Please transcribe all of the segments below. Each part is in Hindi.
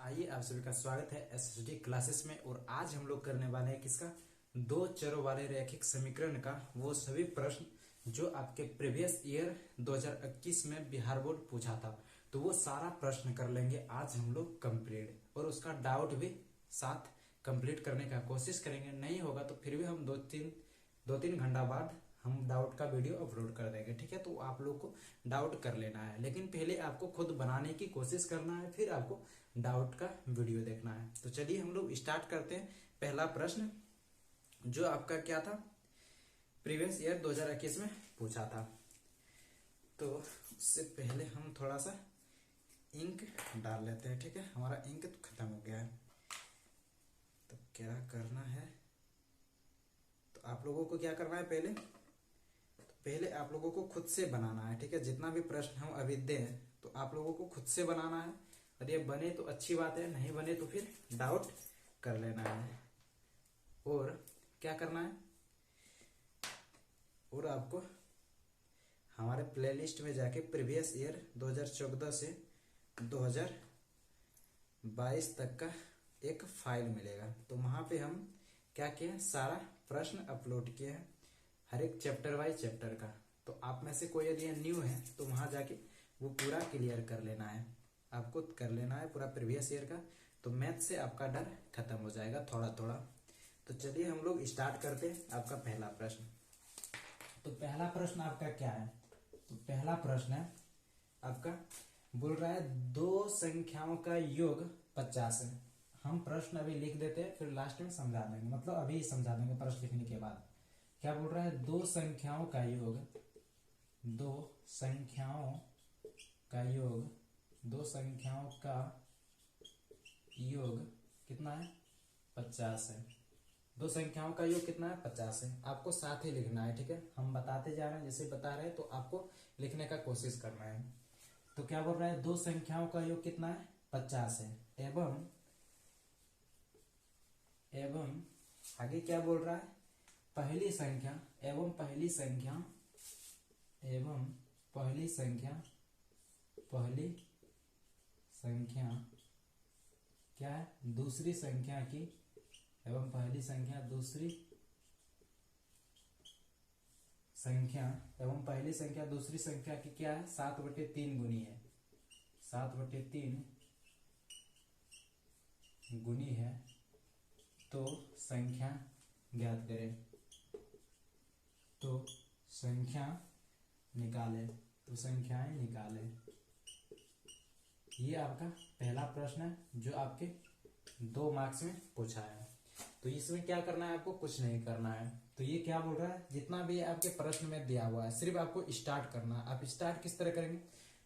आइए आप सभी का स्वागत है एसएसडी क्लासेस में। और आज हम लोग करने वाले हैं किसका, दो चरों वाले रैखिक समीकरण का वो सभी प्रश्न जो आपके प्रीवियस ईयर 2021 में बिहार बोर्ड पूछा था। तो वो सारा प्रश्न कर लेंगे आज हम लोग कंप्लीट, और उसका डाउट भी साथ कंप्लीट करने का कोशिश करेंगे। नहीं होगा तो फिर भी हम दो तीन घंटा बाद हम डाउट का वीडियो अपलोड कर देंगे, ठीक है। तो आप लोग को डाउट कर लेना है, लेकिन पहले आपको खुद बनाने की कोशिश करना है, फिर आपको डाउट का वीडियो देखना है। तो चलिए हम लोग स्टार्ट करते हैं। पहला प्रश्न जो आपका क्या था, प्रीवियस ईयर 2021 में पूछा था। तो उससे पहले हम थोड़ा सा इंक डाल लेते हैं, ठीक है। हमारा इंक तो खत्म हो गया है, तो क्या करना है, तो आप लोगों को क्या करना है, पहले आप लोगों को खुद से बनाना है, ठीक है। जितना भी प्रश्न हम अभी दें तो आप लोगों को खुद से बनाना है। और ये बने तो अच्छी बात है, नहीं बने तो फिर डाउट कर लेना है। और क्या करना है, और आपको हमारे प्लेलिस्ट में जाके प्रीवियस ईयर 2014 से 2022 तक का एक फाइल मिलेगा। तो वहां पे हम क्या किए हैं, सारा प्रश्न अपलोड किए हैं, हर एक चैप्टर वाइज चैप्टर का। तो आप में से कोई यदि न्यू है तो वहां जाके वो पूरा क्लियर कर लेना है, आपको कर लेना है पूरा प्रीवियस ईयर का। तो मैथ से आपका डर खत्म हो जाएगा थोड़ा थोड़ा। तो चलिए हम लोग स्टार्ट करते हैं। आपका पहला प्रश्न, तो पहला प्रश्न आपका क्या है, तो पहला प्रश्न है आपका, बोल रहा है दो संख्याओं का योग 50 है। हम प्रश्न अभी लिख देते हैं, फिर लास्ट में समझा देंगे, मतलब अभी समझा देंगे प्रश्न लिखने के बाद। क्या बोल रहा है, दो संख्याओं का योग, दो संख्याओं का योग, दो संख्याओं का योग कितना है, 50 है। दो संख्याओं का योग कितना है, 50 है। आपको साथ ही लिखना है, ठीक है। हम बताते जा रहे हैं, जैसे बता रहे हैं, तो आपको लिखने का कोशिश करना है। तो क्या बोल रहा है, दो संख्याओं का योग कितना है, 50 है। एवं आगे क्या बोल रहा है, पहली संख्या एवं पहली संख्या क्या है, दूसरी संख्या की, एवं पहली संख्या दूसरी संख्या, एवं पहली संख्या दूसरी संख्या की क्या है, 7/3 गुनी है, 7/3 गुनी है। तो संख्या ज्ञात करें, तो संख्या निकाले, तो संख्याएं निकाले। ये आपका पहला प्रश्न है जो आपके 2 मार्क्स में पूछा है। तो इसमें क्या करना है, आपको कुछ नहीं करना है। तो ये क्या बोल रहा है, जितना भी आपके प्रश्न में दिया हुआ है सिर्फ आपको स्टार्ट करना है। आप स्टार्ट किस तरह करेंगे,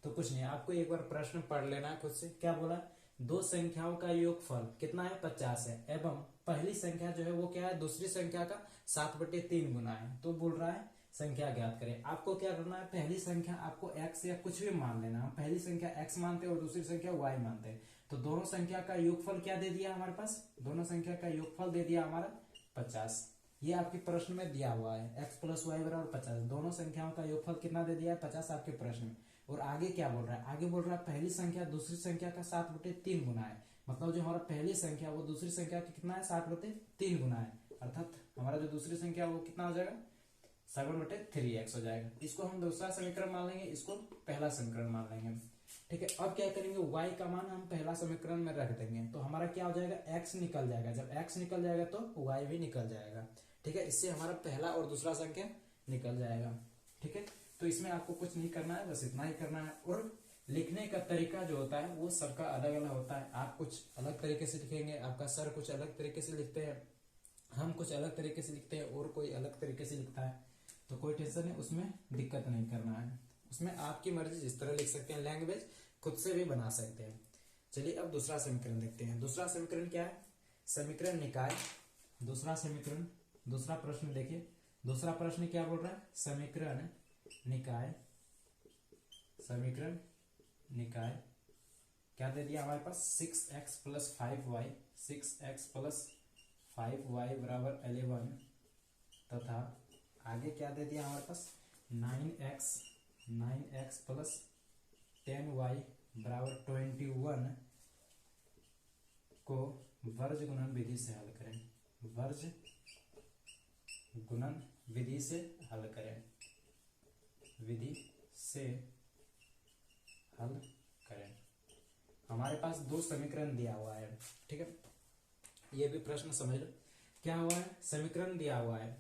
तो कुछ नहीं, आपको एक बार प्रश्न पढ़ लेना है खुद से। क्या बोला, दो संख्याओं का योगफल कितना है, 50 है, एवं पहली संख्या जो है वो क्या है, दूसरी संख्या का 7/3 गुना है। तो बोल रहा है संख्या ज्ञात करें। आपको क्या करना है, पहली संख्या आपको x या कुछ भी मान लेना। हम पहली संख्या x मानते हैं और दूसरी संख्या y मानते हैं। तो दोनों संख्या का योगफल क्या दे दिया हमारे पास, दोनों संख्या का योगफल दे दिया हमारा 50। ये आपके प्रश्न में दिया हुआ है, x + y = 50। दोनों संख्याओं का योगफल कितना दे दिया है, 50 आपके प्रश्न में। और आगे क्या बोल रहा है, आगे बोल रहा है पहली संख्या दूसरी संख्या का 7/3 गुना है। मतलब जो हमारा पहली संख्या वो दूसरी संख्या का कितना है, 7/3 गुना है। अर्थात हमारा जो दूसरी संख्या वो कितना हो जाएगा, 7/3x हो जाएगा। इसको हम दूसरा समीकरण मान लेंगे, इसको पहला समीकरण मान लेंगे, ठीक है। अब क्या करेंगे, y का मान हम पहला समीकरण में रख देंगे। तो हमारा क्या हो जाएगा, x निकल जाएगा। जब x निकल जाएगा तो y भी निकल जाएगा, ठीक है। इससे हमारा पहला और दूसरा संख्या निकल जाएगा, ठीक है। तो इसमें आपको कुछ नहीं करना है, बस इतना ही करना है। और लिखने का तरीका जो होता है वो सबका अलग अलग होता है। आप कुछ अलग तरीके से लिखेंगे, आपका सर कुछ अलग तरीके से लिखते हैं, हम कुछ अलग तरीके से लिखते हैं, और कोई अलग तरीके से लिखता है। तो कोई टेंशन नहीं, उसमें दिक्कत नहीं करना है। उसमें आपकी मर्जी, जिस तरह लिख सकते हैं, लैंग्वेज खुद से भी बना सकते हैं। चलिए अब दूसरा समीकरण देखते हैं। दूसरा समीकरण क्या है, समीकरण निकाय। दूसरा समीकरण, दूसरा प्रश्न देखिए। दूसरा प्रश्न क्या बोल रहा है, समीकरण निकाय। समीकरण निकाय क्या दे दिया हमारे पास, 6x + 5y, 6x + 5y = 11, तथा आगे क्या दे दिया हमारे पास, 9x + 10y = 21, को वर्ज गुणन विधि से हल करें, वर्ज गुणन विधि से हल करें, विधि से हल करें। हमारे पास दो समीकरण दिया हुआ है, ठीक है, ये भी प्रश्न समझ लो। क्या हुआ है, समीकरण दिया हुआ है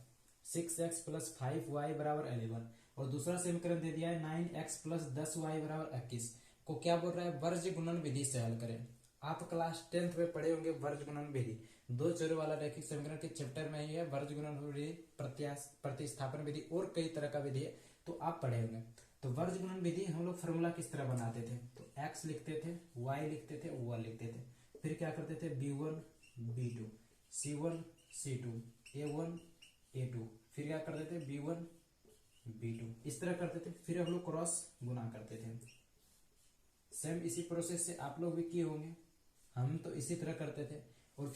6x + 5y = 11 और दूसरा समीकरण दे दिया है 9x + 10y = 21 को क्या बोल रहा है, वर्ज गुणन विधि से हल करें। आप क्लास 10th में पढ़े होंगे वर्ज गुणन विधि, दो चरों वाला रैखिक समीकरण के चैप्टर में ही है वर्ज गुणन विधि, प्रतिस्थापन विधि और कई तरह का विधि है, तो आप पढ़े होंगे। तो वर्ज गुणन विधि हम लोग फॉर्मूला किस तरह बनाते थे, तो x लिखते थे, y लिखते थे, 1 लिखते थे, फिर क्या करते थे b1 b2 c1 c2 a1 a2, फिर क्या करते थे b1 b2, इस तरह करते थे। फिर हम लोग क्रॉस गुना करते थे। सेम इसी प्रोसेस से आप लोग भी किए होंगे, हम तो इसी तरह करते थे। और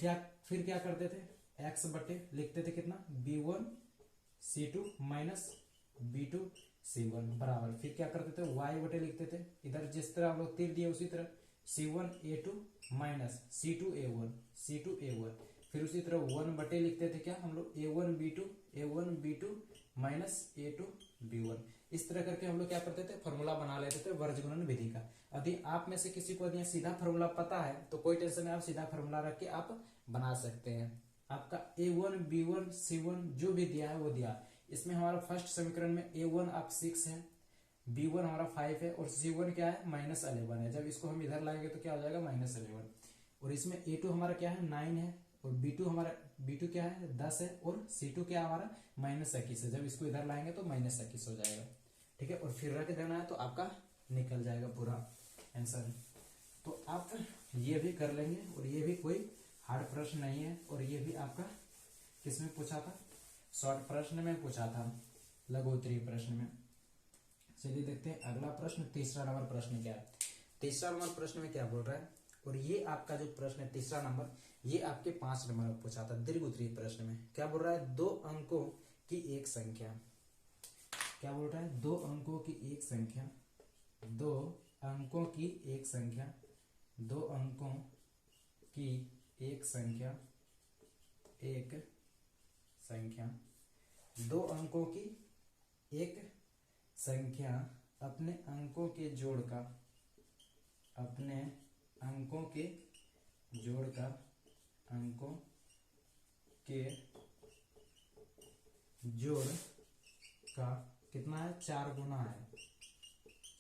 फिर क्या करते थे, x बटे लिखते थे कितना b1 c2 minus b2 c1 बराबर, फिर क्या करते थे y बटे लिखते थे, इधर जिस तरह हम लोग तीर दिए उसी तरह c1 a2 minus c2 a1, फिर उसी तरह 1 बटे लिखते थे क्या हम लोग a1 b2 minus a2 b1। इस तरह करके हम लोग क्या करते थे, फॉर्मूला बना लेते थे वर्ज गुणन विधि का। यदि आप में से किसी को यदि सीधा फॉर्मूला पता है तो कोई टेंशन नहीं, आप सीधा फॉर्मूला रख के आप बना सकते हैं। आपका a1 b1 c1 जो भी दिया है वो दिया। इसमें हमारा फर्स्ट समीकरण में a1 आप 6 है, b1 हमारा 5 है और c1 क्या है -11 है। जब इसको हम इधर लाएंगे तो क्या हो जाएगा -11, और इसमें a2 हमारा क्या है 9 है और b2 क्या है 10 है और c2 क्या हमारा -21 है। जब इसको इधर लाएंगे तो -21 हो जाएगा, ठीक है, और फिर रख देना है तो आपका निकल जाएगा पूरा आंसर। तो आप ये भी कर लेंगे और ये भी कोई हार्ड प्रश्न नहीं है, और ये भी आपका किसमें पूछा था, शॉर्ट प्रश्न में पूछा था, लघु उत्तरीय प्रश्न में। चलिए देखते हैं अगला प्रश्न, तीसरा नंबर प्रश्न क्या है। तीसरा नंबर प्रश्न में क्या बोल रहा है, और ये आपका जो प्रश्न है तीसरा नंबर, ये आपके 5 नंबर में पूछा था दीर्घ उत्तरीय प्रश्न में। क्या बोल रहा है, 2 अंकों की एक संख्या, क्या बोल रहा है, 2 अंकों की एक संख्या, 2 अंकों की एक संख्या, 2 अंकों की एक संख्या, एक संख्या, 2 अंकों की एक संख्या अपने अंकों के जोड़ का, अपने अंकों के जोड़ का, अंकों के जोड़ का कितना है 4 गुना है,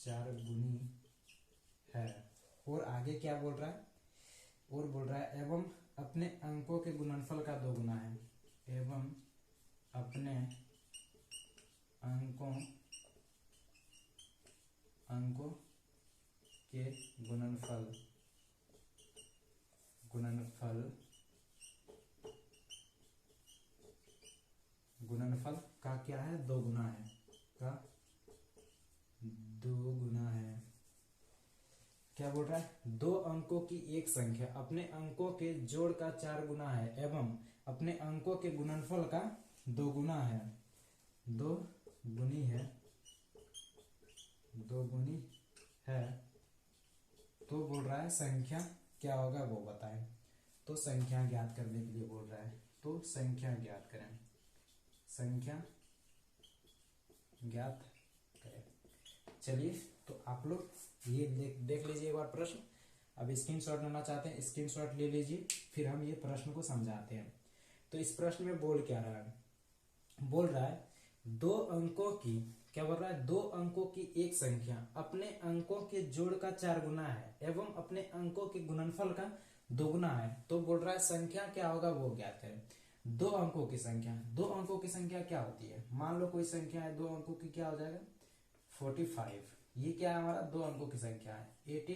4 गुनी है। और आगे क्या बोल रहा है, और बोल रहा है एवं अपने अंकों के गुणनफल का 2 गुना है, एवं अपने अंकों के गुणनफल का क्या है 2 गुना है, का 2 गुना है। क्या बोल रहा है, 2 अंकों की एक संख्या अपने अंकों के जोड़ का 4 गुना है एवं अपने अंकों के गुणनफल का 2 गुना है, 2 गुनी है, 2 गुनी है। तो बोल रहा है संख्या क्या होगा वो बताएं। तो संख्या ज्ञात करने के लिए बोल रहा है, तो संख्या ज्ञात करें, संख्या ज्ञात करें। चलिए तो आप लोग ये देख लीजिए एक बार प्रश्न। अब स्क्रीनशॉट लेना चाहते हैं स्क्रीनशॉट ले लीजिए, फिर हम ये प्रश्न को समझाते हैं। तो इस प्रश्न में बोल क्या रहा है, बोल रहा है 2 अंकों की, क्या बोल रहा है, 2 अंकों की एक संख्या अपने अंकों के जोड़ का 4 गुना है एवं अपने अंकों के गुणनफल का 2 गुना है। तो बोल रहा है संख्या क्या होगा वो ज्ञात करें। 2 अंकों की संख्या, 2 अंकों की संख्या क्या होती है, मान लो कोई संख्या है 2 अंकों की, क्या हो जाएगा 45, ये क्या है हमारा 2 अंकों की संख्या है। 80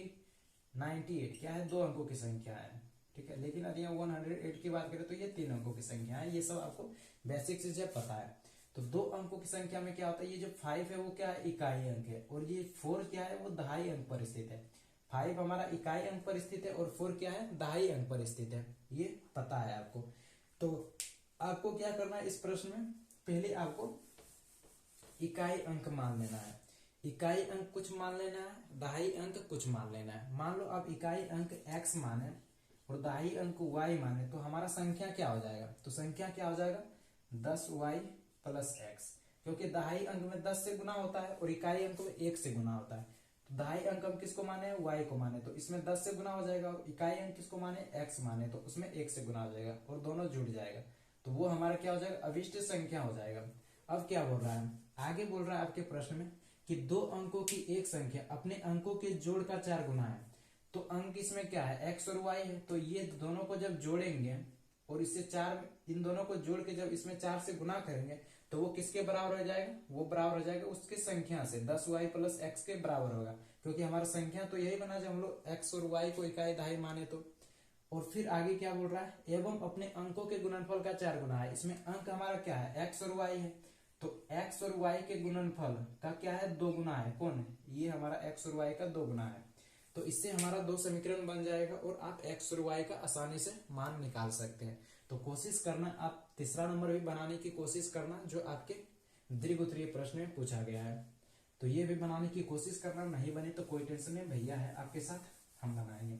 98 क्या है 2 अंकों की संख्या है, ठीक है। लेकिन यदि हम 108 की बात करें तो ये 3 अंकों की संख्या है। ये सब आपको बेसिक चीजें पता है। तो 2 अंकों की संख्या में क्या होता है, ये जो 5 है वो क्या है इकाई अंक है, और ये 4 क्या है वो दहाई अंक पर स्थित है। 5 हमारा इकाई अंक पर स्थित है और 4 क्या है दहाई अंक पर स्थित है, ये पता है आपको। तो आपको क्या करना है इस प्रश्न में, पहले आपको इकाई अंक मान लेना है, इकाई अंक कुछ मान लेना है, दहाई अंक कुछ मान लेना है। मान लो आप इकाई अंक x माने और दहाई अंक y माने तो हमारा संख्या क्या हो जाएगा, तो संख्या क्या हो जाएगा 10y प्लस x, क्योंकि दहाई अंक में 10 से गुना होता है और इकाई अंक में 1 से गुना होता है। तो दहाई अंक हम किसको माने, y को माने, तो इसमें 10 से गुना हो जाएगा, और इकाई अंक किसको माने, x माने, तो उसमें 1 से गुना हो जाएगा और दोनों जुड़ जाएगा, तो वो हमारा क्या हो जाएगा, अभिष्ट संख्या हो जाएगा। अब क्या बोल रहा है, आगे बोल रहा है आपके प्रश्न में कि दो अंकों की एक संख्या अपने अंकों के जोड़ का 4 गुना है। तो अंक इसमें क्या है, x और y है, तो ये दोनों को जब जोड़ेंगे और इससे 4, इन दोनों को जोड़ के जब इसमें 4 से गुना करेंगे तो वो किसके बराबर हो जाएगा, वो बराबर हो जाएगा उसके संख्या से, 10y प्लस x के बराबर होगा, क्योंकि हमारा संख्या तो यही बना जब हम लोग x और y को इकाई दहाई माने तो। और फिर आगे क्या बोल रहा है, एवं अपने अंकों के गुणनफल का 4 गुना है। इसमें अंक हमारा क्या है, x और y है, तो x और y के गुणनफल का क्या है, 2 गुना है, कौन है, ये हमारा x और y का 2 गुना है। तो इससे हमारा 2 समीकरण बन जाएगा और आप x और y का आसानी से मान निकाल सकते हैं। तो कोशिश करना, आप तीसरा नंबर भी बनाने की कोशिश करना जो आपके दीर्घ उत्तरीय प्रश्न में पूछा गया है, तो ये भी बनाने की कोशिश करना, नहीं बने तो कोई टेंशन नहीं, भैया है आपके साथ, हम बनाएंगे।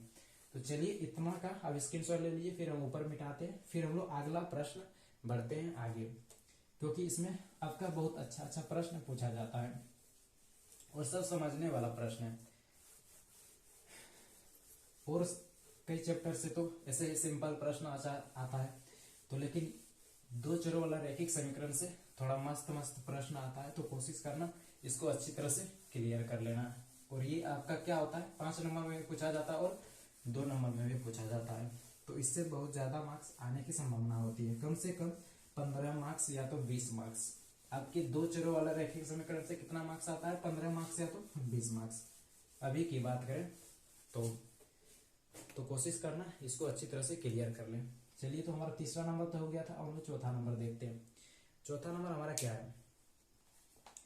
तो चलिए इतना का अब स्क्रीनशॉट ले लीजिए, फिर हम ऊपर मिटाते हैं, फिर हम लोग अगला प्रश्न बढ़ते हैं आगे, क्योंकि इसमें आपका बहुत अच्छा अच्छा प्रश्न पूछा जाता है और सब समझने वाला प्रश्न है। और कई चैप्टर से तो ऐसे ही सिंपल प्रश्न आता है, तो लेकिन 2 चरों वाला रैखिक समीकरण से थोड़ा मस्त मस्त प्रश्न आता है, तो कोशिश करना इसको अच्छी तरह से क्लियर कर लेना। और ये आपका क्या होता है, 5 नंबर में भी पूछा जाता है और 2 नंबर में भी पूछा जाता है, तो इससे बहुत ज्यादा मार्क्स आने की संभावना होती है, कम से कम 15 मार्क्स या तो 20 मार्क्स। आपके 2 चरों वाला रैखिक समीकरण से कितना मार्क्स आता है, 15 मार्क्स या तो 20 मार्क्स। अभी की बात करें तो कोशिश करना इसको अच्छी तरह से क्लियर कर लें। चलिए, तो हमारा तीसरा नंबर तो हो गया था, अब हम लोग चौथा नंबर देखते हैं। चौथा नंबर हमारा क्या है,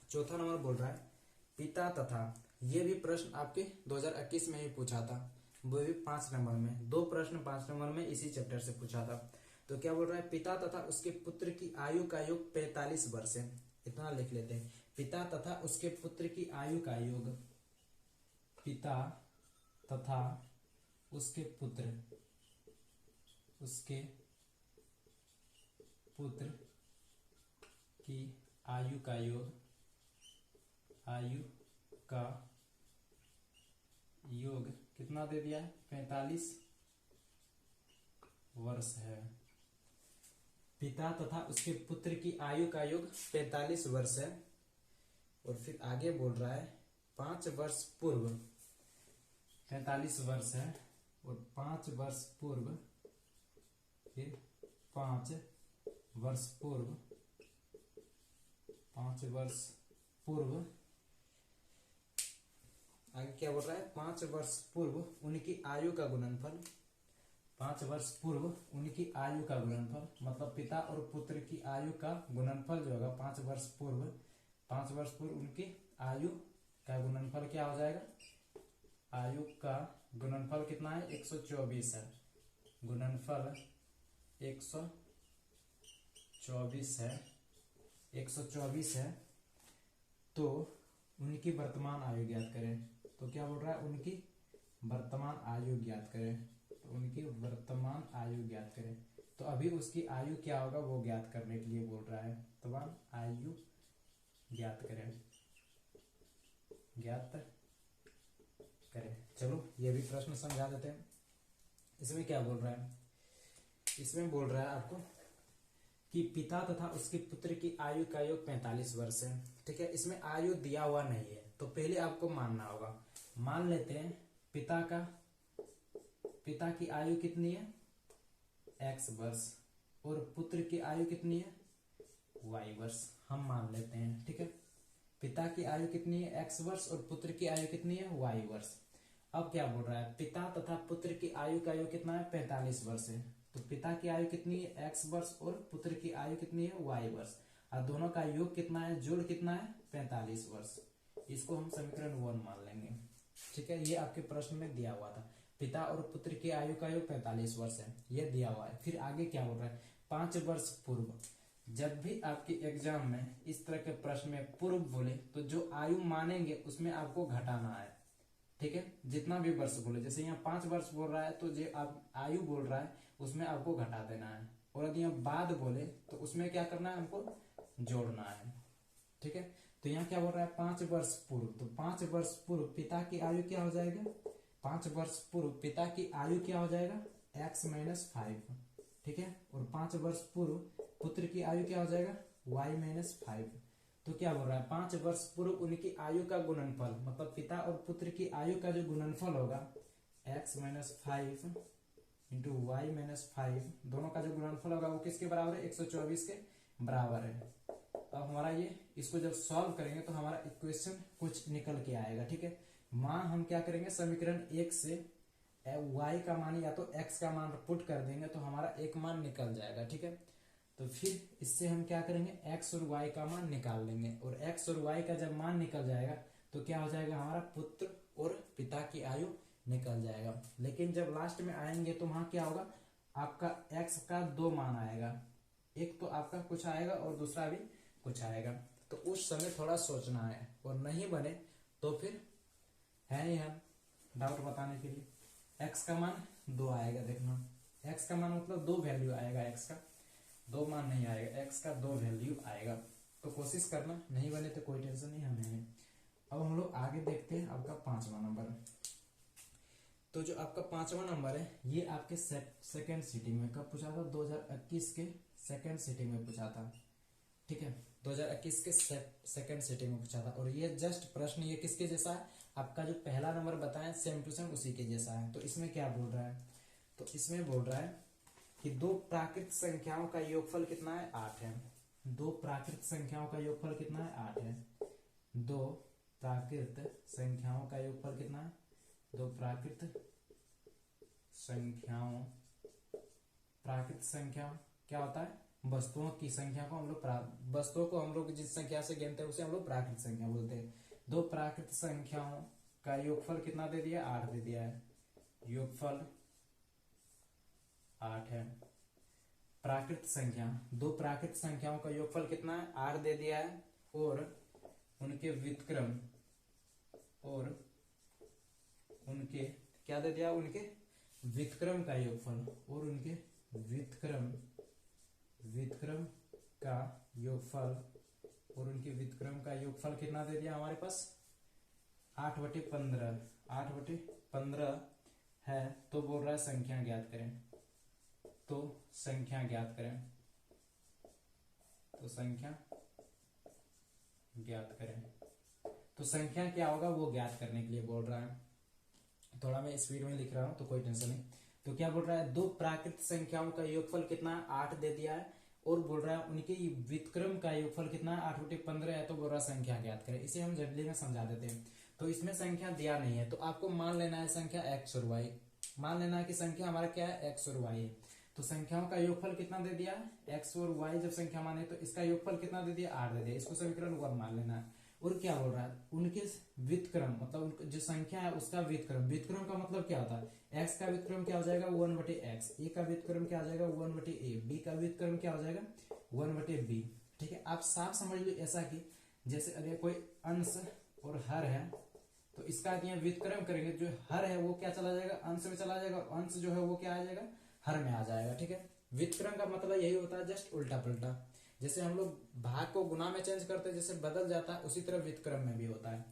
चौथा नंबर बोल रहा है पिता तथा, ये भी प्रश्न आपके 2021 में ही पूछा था, वो भी 5 नंबर में, 2 प्रश्न 5 नंबर में इसी चैप्टर से पूछा था। तो क्या बोल रहा है, पिता तथा उसके पुत्र की आयु का योग 45 वर्ष है। इतना लिख लेते हैं, पिता तथा उसके पुत्र की आयु का योग, पिता तथा उसके पुत्र की आयु का योग, कितना दे दिया है, 45 वर्ष है। पिता तथा उसके पुत्र की आयु का योग 45 वर्ष है। और फिर आगे बोल रहा है 5 वर्ष पूर्व, 45 वर्ष है और 5 वर्ष पूर्व, फिर 5 वर्ष पूर्व, 5 वर्ष पूर्व, आगे क्या बोल रहा है, 5 वर्ष पूर्व उनकी आयु का गुणनफल, 5 वर्ष पूर्व उनकी आयु का गुणनफल, मतलब पिता और पुत्र की आयु का गुणनफल जो होगा 5 वर्ष पूर्व, 5 वर्ष पूर्व उनकी आयु का गुणनफल क्या हो जाएगा, आयु का गुणनफल कितना है, 124 है, गुणनफल 124 है, 124 है। तो उनकी वर्तमान आयु ज्ञात करें, तो क्या बोल रहा है, उनकी वर्तमान आयु ज्ञात करें, तो उनकी वर्तमान आयु ज्ञात करें। तो अभी उसकी आयु क्या होगा वो ज्ञात करने के लिए बोल रहा है, वर्तमान आयु ज्ञात करें, ज्ञात करें। चलो ये भी प्रश्न समझा देते हैं। इसमें क्या बोल रहा है, इसमें बोल रहा है आपको कि पिता तथा उसके पुत्र की आयु का योग 45 वर्ष है। ठीक है, इसमें आयु दिया हुआ नहीं है, तो पहले आपको मानना होगा। मान लेते हैं पिता की आयु कितनी है, x वर्ष, और पुत्र की आयु कितनी है, y वर्ष, हम मान लेते हैं। ठीक है, पिता की आयु कितनी है, x वर्ष, और पुत्र की आयु कितनी है, y वर्ष। अब क्या बोल रहा है, पिता तथा पुत्र की आयु का योग कितना है, 45 वर्ष है। तो पिता की आयु कितनी है, x वर्ष, और पुत्र की आयु कितनी है, y वर्ष, और दोनों का योग कितना है, जोड़ कितना है, 45 वर्ष। इसको हम समीकरण 1 मान लेंगे। ठीक है, ये आपके प्रश्न में दिया हुआ था, पिता और पुत्र की आयु का योग 45 वर्ष है, ये दिया हुआ है। फिर आगे क्या बोल रहा है, 5 वर्ष पूर्व। जब भी आपके एग्जाम में इस तरह के प्रश्न में पूर्व बोले तो जो आयु मानेंगे उसमें आपको घटाना है। ठीक है, जितना भी वर्ष बोले, जैसे यहाँ 5 वर्ष बोल रहा है तो जो आप आयु बोल रहा है उसमें आपको घटा देना है, और यदि हम बाद बोले तो उसमें क्या करना है, हमको जोड़ना है। ठीक है, तो यहाँ क्या बोल रहा है 5 वर्ष पूर्व, तो 5 वर्ष पूर्व पिता की आयु क्या हो जाएगा, 5 वर्ष पूर्व पिता की आयु क्या हो जाएगा, x माइनस 5। ठीक है, और 5 वर्ष पूर्व पुत्र की आयु क्या हो जाएगा, y माइनस 5। तो क्या बोल रहा है 5 वर्ष पूर्व उनकी आयु का गुणनफल, मतलब पिता और पुत्र की आयु का जो गुणनफल होगा x minus 5 into y minus 5, दोनों का जो गुणनफल होगा वो किसके बराबर है, 124 के बराबर है। अब हमारा ये इसको जब सॉल्व करेंगे तो हमारा इक्वेशन कुछ निकल के आएगा। ठीक है, मान हम क्या करेंगे, समीकरण 1 से y का मान या तो x का मान पुट कर देंगे तो हमारा एक मान निकल जाएगा। ठीक है, तो फिर इससे हम क्या करेंगे, x और y का मान निकाल लेंगे, और x और y का जब मान निकल जाएगा तो क्या हो जाएगा, हमारा पुत्र और पिता की आयु निकल जाएगा। लेकिन जब लास्ट में आएंगे तो वहां क्या होगा, आपका x का 2 मान आएगा, एक तो आपका कुछ आएगा और दूसरा भी कुछ आएगा। तो उस समय थोड़ा सोचना है, और नहीं बने तो फिर है ही हम डाउट बताने के लिए। x का मान 2 आएगा, देखना x का मान मतलब 2 वैल्यू आएगा, x का 2 मान नहीं आएगा, x का 2 वैल्यू आएगा। तो कोशिश करना, नहीं बने तो कोई टेंशन नहीं हमें। अब हम लोग आगे देखते हैं आपका 5वां नंबर। तो जो आपका 5वां नंबर है ये आपके सेकेंड सिटिंग में कब पूछा था, 2021 के सेकेंड सिटिंग में पूछा था। ठीक है, 2021 के सेकेंड सिटिंग में पूछा था, और ये जस्ट प्रश्न ये किसके जैसा है, आपका जो पहला नंबर बताया सेम टू सेम उसी के जैसा है। तो इसमें क्या बोल रहा है, तो इसमें बोल रहा है कि 2 प्राकृत संख्याओं का योगफल कितना है, 8 है। 2 प्राकृत संख्याओं का योगफल कितना है, 8 है। 2 प्राकृत संख्याओं का योगफल कितना है, 2 प्राकृत संख्याओं, प्राकृत संख्या क्या होता है, वस्तुओं की संख्या को हम लोग, वस्तुओं को हम लोग जिस संख्या से गिनते हैं उसे हम लोग प्राकृत संख्या बोलते हैं। 2 प्राकृत संख्याओं का योगफल कितना दे दिया, 8 दे दिया है, योगफल 8 है। प्राकृत संख्या, 2 प्राकृत संख्याओं का योगफल कितना है, 8 दे दिया है, और उनके व्युत्क्रम, और उनके क्या दे दिया, उनके व्युत्क्रम का योगफल, और उनके व्युत्क्रम का योगफल, और उनके व्युत्क्रम का योगफल कितना दे दिया हमारे पास, 8/15। 8/15 है, तो बोल रहा है संख्या ज्ञात करें, तो संख्या ज्ञात करें, तो संख्या ज्ञात करें। तो संख्या क्या होगा वो ज्ञात करने के लिए बोल रहा है। थोड़ा मैं स्पीड में लिख रहा हूं तो कोई टेंशन नहीं। तो क्या बोल रहा है, 2 प्राकृत संख्याओं का योगफल कितना है, 8 दे दिया है, और बोल रहा है उनके व्युत्क्रम का योगफल कितना है, 8/15 है, तो बोल रहा है संख्या ज्ञात करें। इसे हम जल्दी में समझा देते हैं। तो इसमें संख्या दिया नहीं है, तो आपको मान लेना है संख्या x और y, मान लेना है कि संख्या हमारा क्या है, x और y है। तो संख्याओं का योगफल कितना दे दिया, x और y जब संख्या माने तो इसका योगफल कितना दे दिया, 8 दे दिया, इसको समीकरण 1 मान लेना है। और क्या बोल रहा है, उनके व्युत्क्रम मतलब जो संख्या है उसका व्युत्क्रम, व्युत्क्रम का मतलब क्या होता है, x का व्युत्क्रम क्या हो जाएगा, 1/x, a का व्युत्क्रम क्या हो जाएगा, 1/a, b का व्युत्क्रम क्या हो जाएगा, 1/b। ठीक है, आप साफ समझ लो ऐसा कि जैसे अगर कोई अंश और हर है तो इसका यदि व्युत्क्रम करेंगे, जो हर है वो क्या चला जाएगा, अंश में चला जाएगा, और अंश जो है वो क्या आ जाएगा, हर में आ जाएगा। ठीक है, व्युत्क्रम का मतलब यही होता है, जस्ट उल्टा पुल्टा, जैसे हम लोग भाग को गुना में चेंज करते हैं, जैसे बदल जाता है, उसी तरह व्युत्क्रम में भी होता है।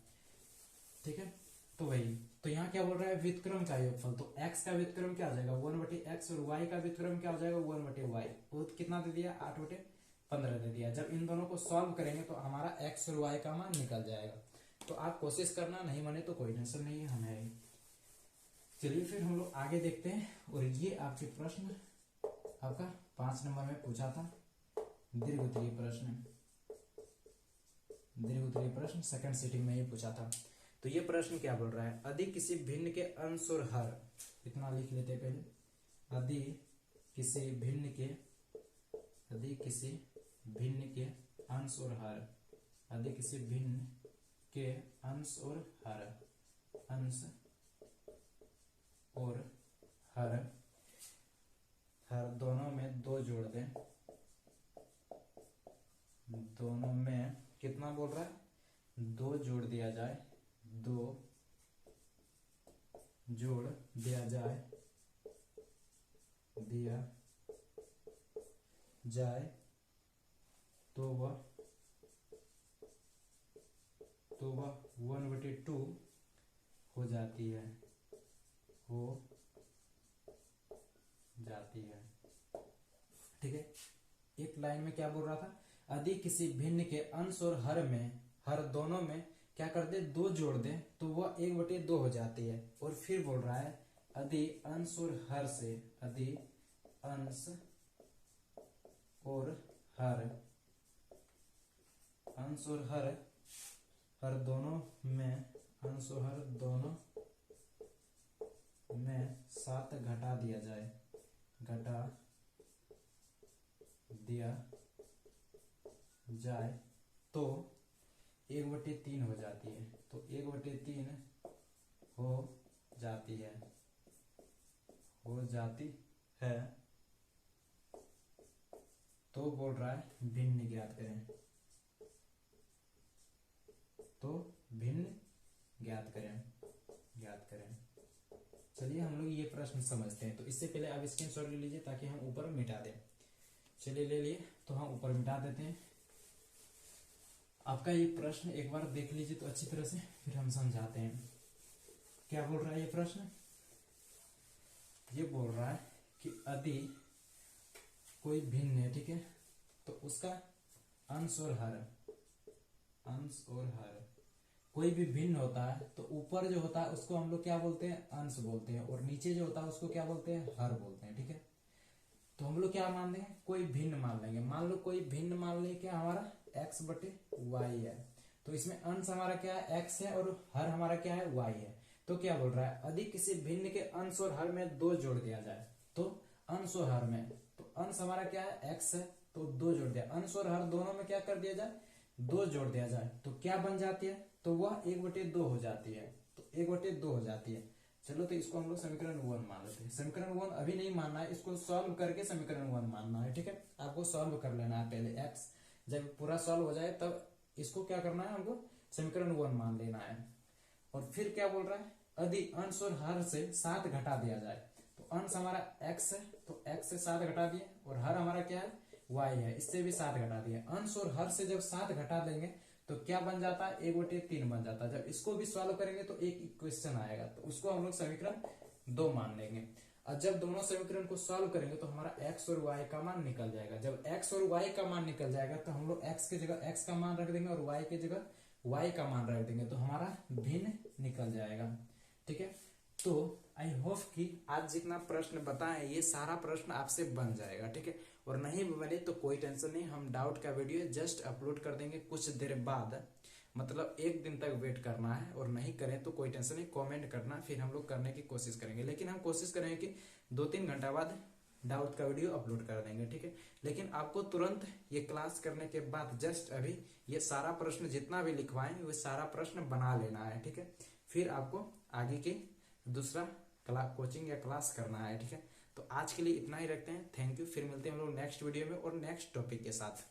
ठीक है, तो वही, तो यहाँ क्या बोल रहा है, व्युत्क्रम का योगफल, तो x का व्युत्क्रम क्या हो जाएगा, 1/x, और y का व्युत्क्रम क्या हो जाएगा, 1/y, वो कितना दे दिया, 8/15 दे दिया। जब इन दोनों को सॉल्व करेंगे तो हमारा x और y का मान निकल जाएगा। तो आप कोशिश करना, नहीं बने तो कोई टेंशन नहीं है हमें। चलिए फिर हम लोग आगे देखते हैं, और ये आपके प्रश्न आपका 5 नंबर में पूछा था, दीर्घोत्तरीय प्रश्न सेकंड सिटिंग में ये पूछा था। तो ये प्रश्न क्या बोल रहा है, यदि किसी भिन्न के अंश और हर, इतना लिख लेते पहले, यदि किसी भिन्न के अंश और हर, यदि किसी भिन्न के अंश और हर दोनों में 2 जोड़ दें, दोनों में कितना बोल रहा है, 2 जोड़ दिया जाए, 2 जोड़ दिया जाए तो वह 1/2 हो जाती है। ठीक है, एक लाइन में क्या बोल रहा था, यदि किसी भिन्न के अंश और हर दोनों में क्या कर दे, 2 जोड़ दे तो वह 1/2 हो जाती है। और फिर बोल रहा है यदि अंश और हर से, यदि अंश और हर दोनों में 7 घटा दिया जाए तो 1/3 हो जाती है। तो 1/3 हो जाती है तो बोल रहा है भिन्न ज्ञात करें। चलिए हम लोग ये प्रश्न समझते हैं। तो इससे पहले आप स्क्रीनशॉट ले लीजिए ताकि हम ऊपर मिटा दें। चलिए ले लिए, तो हम ऊपर मिटा देते हैं। आपका ये प्रश्न एक बार देख लीजिए तो अच्छी तरह से, फिर हम समझाते हैं। क्या बोल रहा है ये प्रश्न, ये बोल रहा है कि यदि कोई भिन्न है, ठीक है, तो उसका अंश और हर कोई भी भिन्न होता है तो ऊपर जो होता है उसको हम लोग क्या बोलते हैं, अंश बोलते हैं, और नीचे जो होता है उसको क्या बोलते हैं, हर बोलते हैं। ठीक है, तो हम लोग क्या मान लेंगे, कोई भिन्न मान लेंगे। मान लो कोई भिन्न मान लेंगे, क्या हमारा x/y है, तो इसमें अंश हमारा क्या है, x है, और हर हमारा क्या है, y है। तो क्या बोल रहा है, यदि किसी भिन्न के अंश और हर में 2 जोड़ दिया जाए, तो अंश और हर में, तो अंश हमारा क्या है, x है, तो 2 जोड़ दिया, अंश और हर दोनों में क्या कर दिया जाए, 2 जोड़ दिया जाए, तो क्या बन जाती है, तो वह 1/2 हो जाती है। तो 1/2 हो जाती है। चलो तो इसको हम लोग समीकरण 1 मान लेते हैं। समीकरण 1 अभी नहीं मानना है, इसको सॉल्व करके समीकरण 1 मानना है। ठीक है, आपको सॉल्व कर लेना है पहले। x जब पूरा सॉल्व हो जाए तब इसको क्या करना है, हमको समीकरण 1 मान लेना है। और फिर क्या बोल रहा है, यदि अंश और हर से 7 घटा दिया जाए, तो अंश हमारा x है, तो x से 7 घटा दिए, और हर हमारा क्या है, y है, इससे भी 7 घटा दिए। अंश और हर से जब 7 घटा देंगे तो क्या बन जाता है, 1/3 बन जाता है। जब इसको भी सॉल्व करेंगे तो एक इक्वेशन आएगा, तो उसको हम लोग समीकरण 2 मान लेंगे। और जब दोनों समीकरण को सॉल्व करेंगे तो हमारा x और y का मान निकल जाएगा। जब x और y का मान निकल जाएगा तो हम लोग x की जगह x का मान रख देंगे और y की जगह y का मान रख देंगे, तो हमारा भिन्न निकल जाएगा। ठीक है, तो आई होप कि आज जितना प्रश्न बताएं ये सारा प्रश्न आपसे बन जाएगा। ठीक है, और नहीं भी बने तो कोई टेंशन नहीं, हम डाउट का वीडियो जस्ट अपलोड कर देंगे कुछ देर बाद, मतलब 1 दिन तक वेट करना है। और नहीं करें तो कोई टेंशन नहीं, कमेंट करना, फिर हम लोग करने की कोशिश करेंगे। लेकिन हम कोशिश करेंगे कि 2-3 घंटा बाद डाउट का वीडियो अपलोड कर देंगे। ठीक है, लेकिन आपको तुरंत ये क्लास करने के बाद जस्ट अभी ये सारा प्रश्न जितना भी लिखवाएं वो सारा प्रश्न बना लेना है। ठीक है, फिर आपको आगे की दूसरा कोचिंग या क्लास करना है। ठीक है, तो आज के लिए इतना ही रखते हैं। थैंक यू, फिर मिलते हैं हम लोग नेक्स्ट वीडियो में और नेक्स्ट टॉपिक के साथ।